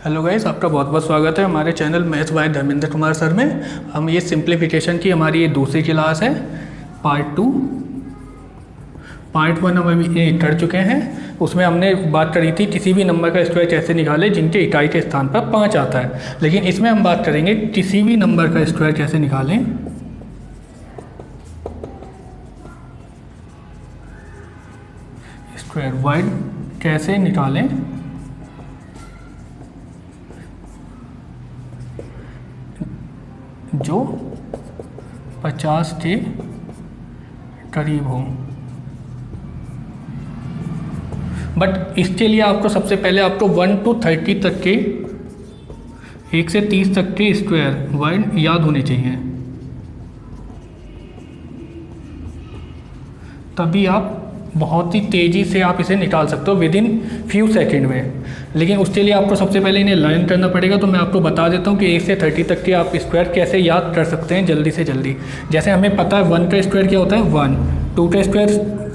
Hello guys, आपका बहुत बहुत स्वागत है हमारे channel maths by Dharmendra Kumar sir में। हम ये सिंप्लीफिकेशन की हमारी ये दूसरी क्लास है, पार्ट 2। पार्ट 1 हम अभी कर चुके हैं। उसमें हमने बात करी थी किसी भी नंबर का स्क्वायर कैसे निकालें जिनके इकाई के स्थान पर 5 आता है। लेकिन इसमें हम बात करेंगे किसी भी नंबर का स्क्वायर कैसे निकालें स्क्वायर वाइड कैसे निकालें जो 50 के करीब हो। बट इसके लिए आपको सबसे पहले आपको 1 to 30 तक के 1 से 30 तक के स्क्वायर वाइड याद होने चाहिए, तभी आप बहुत ही तेज़ी से आप इसे निकाल सकते हो विद इन फ्यू सेकेंड में। लेकिन उसके लिए आपको सबसे पहले इन्हें लर्न करना पड़ेगा। तो मैं आपको बता देता हूँ कि 1 से 30 तक के आप स्क्वायर कैसे याद कर सकते हैं जल्दी से जल्दी। जैसे हमें पता है 1 का स्क्वायर क्या होता है 1, 2 का स्क्वायर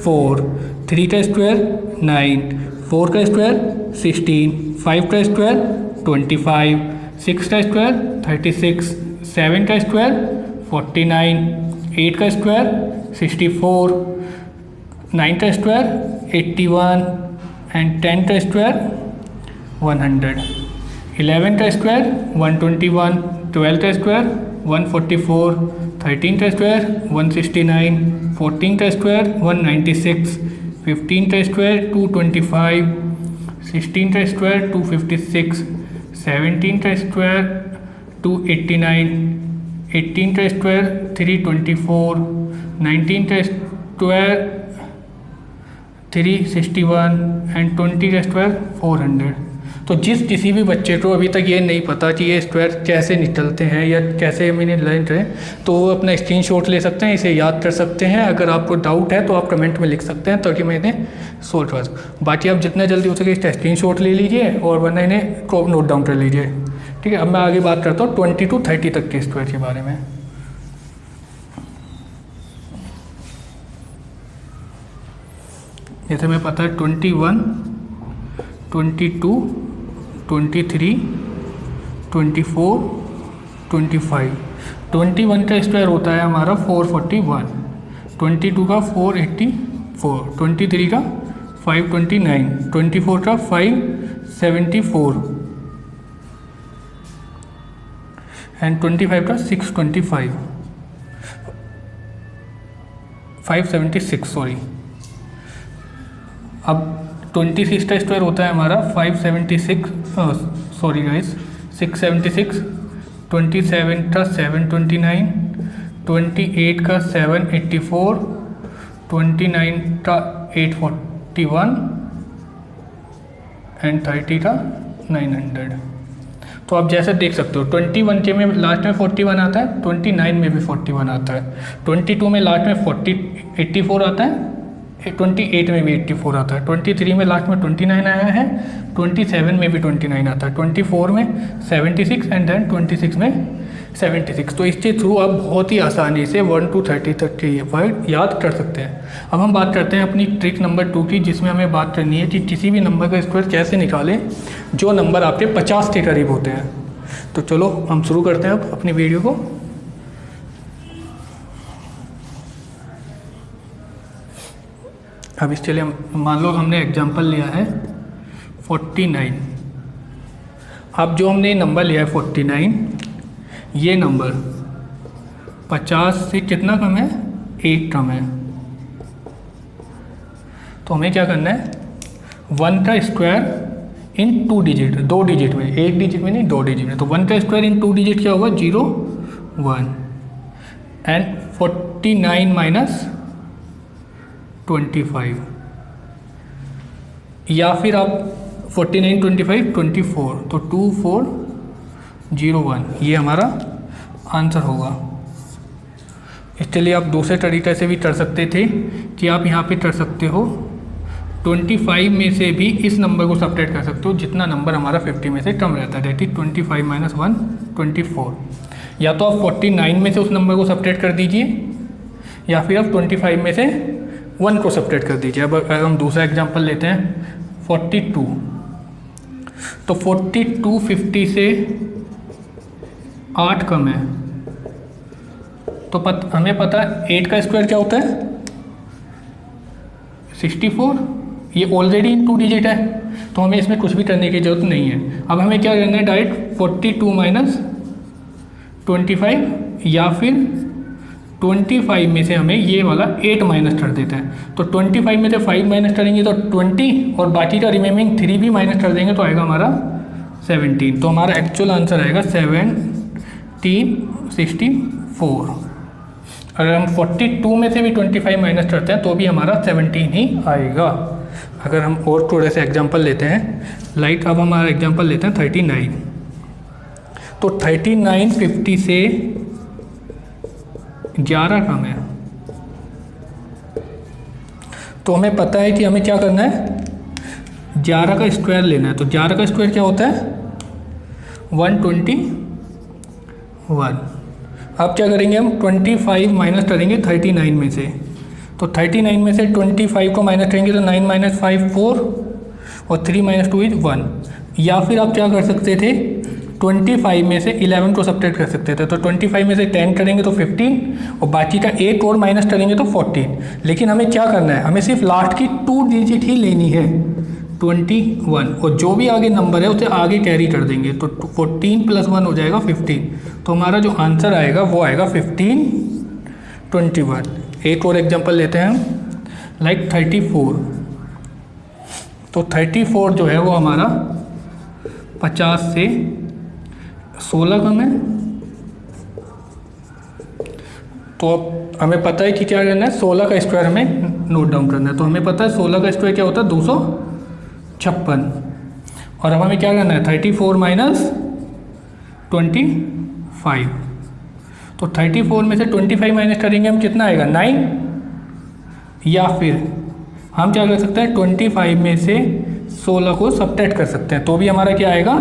4, 3 का स्क्वायर 9, 4 का स्क्वायर 16, 5 का स्क्वायर 25, 6 का स्क्वायर 36, 7 का स्क्वायर 49, 8 का स्क्वायर 64, 9 का स्क्वायर 81 एंड 10 का स्क्वायर 100, 11 का स्क्वायर 121, 12 का स्क्वायर 144, 13 का स्क्वायर 169, 14 का स्क्वायर 196, 15 का स्क्वायर 225, 16 का स्क्वायर 256, 17 का स्क्वायर 289, 18 का स्क्वायर 324, 19 का स्क्वायर 361 एंड 20 का स्क्वायर 400। तो किसी भी बच्चे को अभी तक ये नहीं पता कि ये स्क्वायर कैसे निकलते हैं या कैसे हम इन्हें लर्न करें, तो वो अपना स्क्रीनशॉट ले सकते हैं, इसे याद कर सकते हैं। अगर आपको डाउट है तो आप कमेंट में लिख सकते हैं ताकि मैं इन्हें सोल्व कर सकूँ। बाकी आप जितना जल्दी हो सके इसका स्क्रीनशॉट ले लीजिए और वरना इन्हें नोट डाउन कर लीजिए। ठीक है, अब मैं आगे बात करता हूँ 20 to 30 तक के स्क्वायर के बारे में। जैसे हमें पता है 21, 22, 23, 24, 25। 21 का स्क्वायर होता है हमारा 441, 22 का 484, 23 का 529, 24 का 574 एंड 25 का 625, 576 सॉरी। अब 26 का स्क्वायर होता है हमारा 576 सॉरी गाइस 676, 27 का 729, 28 का 784, 29 का 841 एंड 30 का 900। तो आप जैसे देख सकते हो 21 के में लास्ट में 41 आता है, 29 में भी 41 आता है, 22 में लास्ट में 84 आता है, 28 में भी 84 आता है, 23 में लास्ट में 29 आया है, 27 में भी 29 आता है, 24 में 76 एंड देन 26 में 76। तो इसके थ्रू आप बहुत ही आसानी से 1 to 30 तक के ये वर्ड याद कर सकते हैं। अब हम बात करते हैं अपनी ट्रिक नंबर 2 की, जिसमें हमें बात करनी है कि किसी भी नंबर का स्क्वायर कैसे निकालें जो नंबर आपके 50 के करीब होते हैं। तो चलो हम शुरू करते हैं अब अपनी वीडियो को। अब इसके लिए मान लो हमने एग्जांपल लिया है 49। अब जो हमने नंबर लिया है 49, ये नंबर 50 से कितना कम है 1 कम है। तो हमें क्या करना है 1 का स्क्वायर इन 2 डिजिट, 2 डिजिट में, 1 डिजिट में नहीं 2 डिजिट में। तो 1 का स्क्वायर इन 2 डिजिट क्या होगा 0, 1 एंड 49 माइनस 25, या फिर आप 49, 25, 24, तो 2401 ये हमारा आंसर होगा। इसके लिए आप दूसरे तरीके से भी कर सकते थे कि आप यहाँ पे कर सकते हो 25 में से भी इस नंबर को सब्ट्रैक्ट कर सकते हो जितना नंबर हमारा 50 में से कम रहता है, दैट इज 25 माइनस 1 24। या तो आप 49 में से उस नंबर को सब्ट्रैक्ट कर दीजिए या फिर आप 25 में से 1 को सब्ट्रैक्ट कर दीजिए। अब अगर हम दूसरा एग्जांपल लेते हैं 42, तो 42 50 से 8 कम है, तो हमें पता है 8 का स्क्वायर क्या होता है 64। ये ऑलरेडी 2 डिजिट है, तो हमें इसमें कुछ भी करने की ज़रूरत नहीं है। अब हमें क्या करना है, डायरेक्ट 42 माइनस 25 या फिर 25 में से हमें ये वाला 8 माइनस कर देते हैं। तो 25 में से 5 माइनस करेंगे तो 20 और बाकी का रिमेनिंग 3 भी माइनस कर देंगे तो आएगा हमारा 17। तो हमारा एक्चुअल आंसर आएगा 1764। अगर हम 42 में से भी 25 माइनस करते हैं तो भी हमारा 17 ही आएगा। अगर हम और थोड़े से एग्जांपल लेते हैं, लाइक अब हमारा एग्जांपल लेते हैं 39। तो 39 50 से 11 कम है, तो हमें पता है कि हमें क्या करना है, 11 का स्क्वायर लेना है। तो 11 का स्क्वायर क्या होता है 121। अब क्या करेंगे हम 25 माइनस करेंगे 39 में से, तो 39 में से 25 को माइनस करेंगे तो 9 माइनस 5 4 और 3 माइनस 2 इज 1। या फिर आप क्या कर सकते थे 25 में से 11 को सब्ट्रैक्ट कर सकते थे। तो 25 में से 10 करेंगे तो 15 और बाकी का 8 और माइनस करेंगे तो 14। लेकिन हमें क्या करना है, हमें सिर्फ लास्ट की 2 डिजिट ही लेनी है 21, और जो भी आगे नंबर है उसे आगे कैरी कर देंगे। तो 14 + 1 हो जाएगा 15। तो हमारा जो आंसर आएगा वो आएगा 1521। एक और एग्जांपल लेते हैं हम, लाइक 34। तो 34 जो है वो हमारा 50 से 16 कम है। तो अब हमें पता है कि क्या करना है, 16 का स्क्वायर हमें नोट डाउन करना है। तो हमें पता है 16 का स्क्वायर क्या होता है 256। और अब हमें क्या करना है 34 माइनस 25। तो 34 में से 25 माइनस करेंगे हम कितना आएगा 9। या फिर हम क्या कर सकते हैं 25 में से 16 को सब्ट्रैक्ट कर सकते हैं, तो भी हमारा क्या आएगा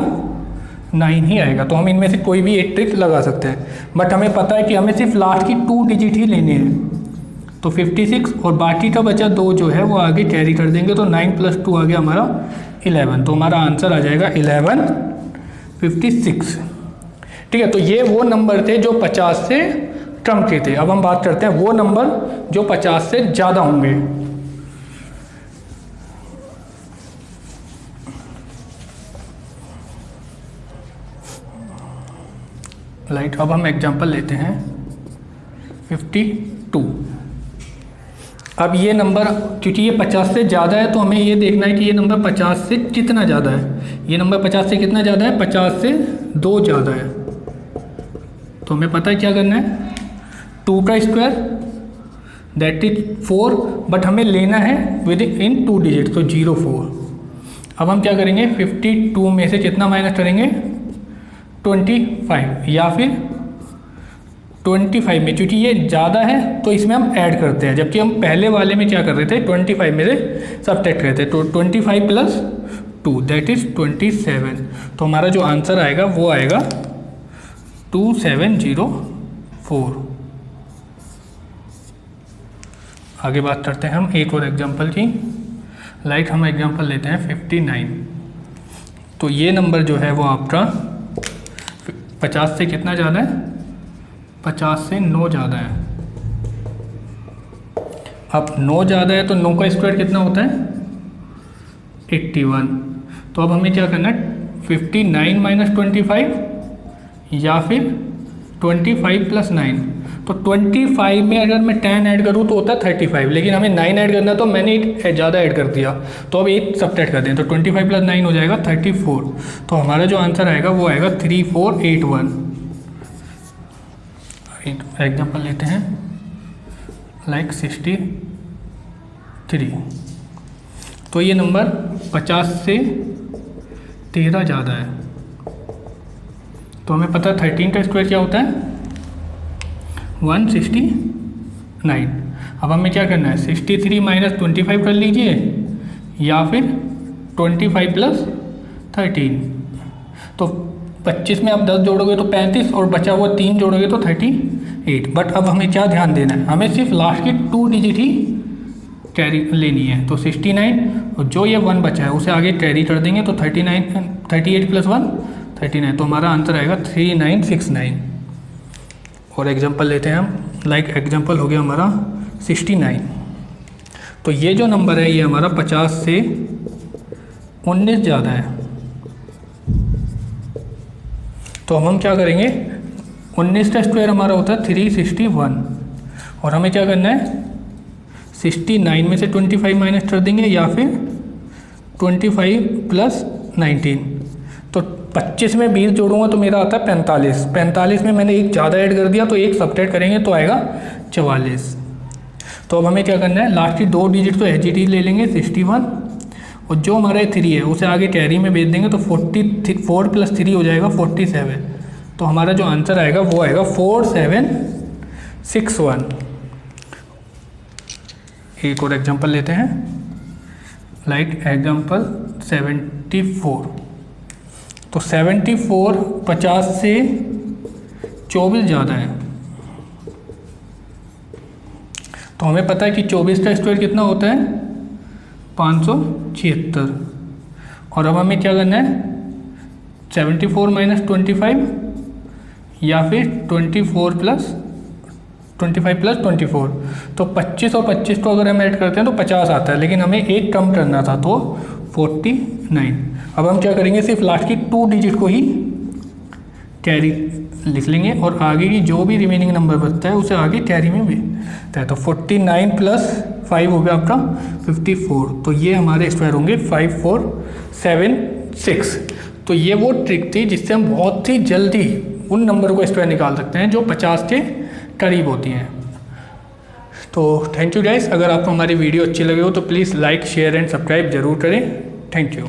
9 ही आएगा। तो हम इनमें से कोई भी एक ट्रिक लगा सकते हैं, बट हमें पता है कि हमें सिर्फ लास्ट की 2 डिजिट ही लेने हैं। तो 56 और बाकी का बचा 2 जो है वो आगे कैरी कर देंगे, तो 9 + 2 आ गया हमारा 11। तो हमारा आंसर आ जाएगा 1156। ठीक है, तो ये वो नंबर थे जो 50 से कम के थे। अब हम बात करते हैं वो नंबर जो 50 से ज़्यादा होंगे। राइट, अब हम एग्जांपल लेते हैं 52। अब ये नंबर क्योंकि ये 50 से ज़्यादा है तो हमें ये देखना है कि ये नंबर 50 से कितना ज़्यादा है। ये नंबर 50 से कितना ज़्यादा है, 50 से 2 ज़्यादा है। तो हमें पता है क्या करना है 2 का स्क्वायर दैट इज 4, बट हमें लेना है विद इन 2 डिजिट, तो 04। अब हम क्या करेंगे 52 में से कितना माइनस करेंगे 25, या फिर 25 में क्योंकि ये ज़्यादा है तो इसमें हम ऐड करते हैं, जबकि हम पहले वाले में क्या कर रहे थे 25 में से सब्ट्रैक्ट करते थे। तो 25 + 2 दैट इज़ 27। तो हमारा जो आंसर आएगा वो आएगा 2704। आगे बात करते हैं हम एक और एग्जांपल की। लाइक हम एग्जांपल लेते हैं 59। तो ये नंबर जो है वो आपका 50 से कितना ज़्यादा है, 50 से 9 ज़्यादा है। अब 9 ज़्यादा है तो 9 का स्क्वायर कितना होता है 81। तो अब हमें क्या करना है 59 माइनस 25 या फिर 25 + 9। तो 25 में अगर मैं 10 ऐड करूँ तो होता है 35, लेकिन हमें 9 ऐड करना है तो मैंने 8 ज़्यादा ऐड कर दिया, तो अब 8 सब्ट्रैक्ट कर दें। तो 25 + 9 हो जाएगा 34। तो हमारा जो आंसर आएगा वो आएगा 3481। एग्जाम्पल लेते हैं लाइक 63। तो ये नंबर 50 से 13 ज़्यादा है। तो हमें पता है 13 का स्क्वायर क्या होता है 169। अब हमें क्या करना है 63 माइनस 25 कर लीजिए, या फिर 25 + 13। तो 25 में आप 10 जोड़ोगे तो 35 और बचा हुआ 3 जोड़ोगे तो 38। बट अब हमें क्या ध्यान देना है, हमें सिर्फ लास्ट की 2 डिजिट ही कैरी लेनी है। तो 69 और जो ये 1 बचा है उसे आगे कैरी कर देंगे, तो 39 38 + 1 39, तो हमारा आंसर आएगा 3969। और एग्जांपल लेते हैं हम, लाइक एग्जांपल हो गया हमारा 69। तो ये जो नंबर है ये हमारा 50 से 19 ज़्यादा है, तो हम क्या करेंगे, 19 का स्क्वायर हमारा होता है 361, और हमें क्या करना है 69 में से 25 माइनस कर देंगे, या फिर 25 + 19, तो 25 में 20 जोड़ूंगा तो मेरा आता है 45, 45 में मैंने एक ज़्यादा ऐड कर दिया तो एक सब्ट्रैक्ट करेंगे तो आएगा 44। तो अब हमें क्या करना है, लास्ट की 2 डिजिट तो एच ले लेंगे 61, और जो हमारा 3 है उसे आगे कैरी में भेज देंगे तो 4 + 3 हो जाएगा 47। तो हमारा जो आंसर आएगा वो आएगा 4761। एक और एग्जांपल लेते हैं, लाइक एग्जांपल 74। तो 74 50 से 24 ज़्यादा है, तो हमें पता है कि 24 का स्क्वायर कितना होता है 576। और अब हमें क्या करना है 74 - 25 या फिर 24 + 25 + 24, तो 25 और 25 को अगर हम ऐड करते हैं तो 50 आता है, लेकिन हमें एक कम करना था तो 49। अब हम क्या करेंगे, सिर्फ लास्ट की 2 डिजिट को ही कैरी लिख लेंगे और आगे की जो भी रिमेनिंग नंबर बचता है उसे आगे कैरी में भेजता है। तो 49 + 5 हो गया आपका 54, तो ये हमारे स्क्वायर होंगे 5476। तो ये वो ट्रिक थी जिससे हम बहुत ही जल्दी उन नंबर को स्क्वायर निकाल सकते हैं जो 50 के करीब होती हैं। तो थैंक यू गाइस, अगर आपको हमारी वीडियो अच्छी लगी हो तो please like share and subscribe जरूर करें। Thank you.